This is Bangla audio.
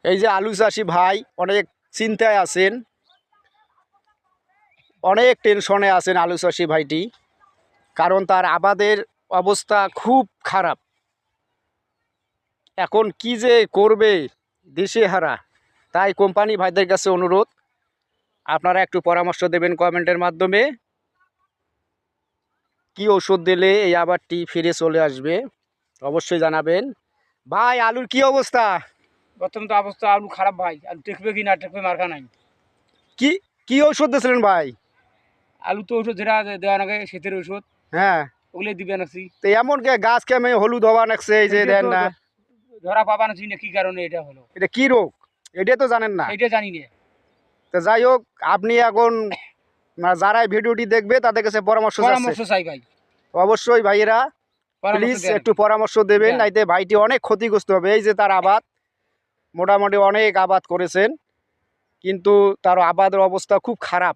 এই যে আলু চাষি ভাই অনেক চিন্তায় আছেন, অনেক টেনশনে আছেন আলু চাষি ভাইটি, কারণ তার আবাদের অবস্থা খুব খারাপ। এখন কি যে করবে দিশেহারা। তাই কোম্পানি ভাইদের কাছে অনুরোধ, আপনারা একটু পরামর্শ দেবেন কমেন্টের মাধ্যমে, কি ওষুধ দিলে এই আবারটি ফিরে চলে আসবে অবশ্যই জানাবেন। ভাই আলুর কি অবস্থা? প্রথম তো অবস্থা আলু খারাপ ভাই, আলু টেকবে কি না টেকবে মার্কা নাই। কি কি ওষুধ দিয়েছিলেন ভাই? আলু তো ওষুধ যেটা দেওয়া নাকি শীতের ওষুধ, হ্যাঁ, ওগুলো দিবে নাকি। তো এমন কে গাছ কেমে হলুদ হওয়া নাকছে, এই যে এটা দেন তো না, ধরা পাবা না কি কারণে এটা হলো, এটা কি রোগ এটা তো জানেন না। এটা জানি না। তো যাই হোক, আপনি এখন যারা এই ভিডিওটি দেখবে তাদের কাছে পরামর্শ পরামর্শ চাচ্ছে। চাই ভাই, অবশ্যই ভাইয়েরা পরামর্শ প্লিজ দেন। একটু পরামর্শ দেবেন, দেন। নাইতে ভাইটি অনেক ক্ষতিগ্রস্ত হবে। এই যে তার আবাদ, মোটামুটি অনেক আবাদ করেছেন, কিন্তু তার আবাদের অবস্থা খুব খারাপ।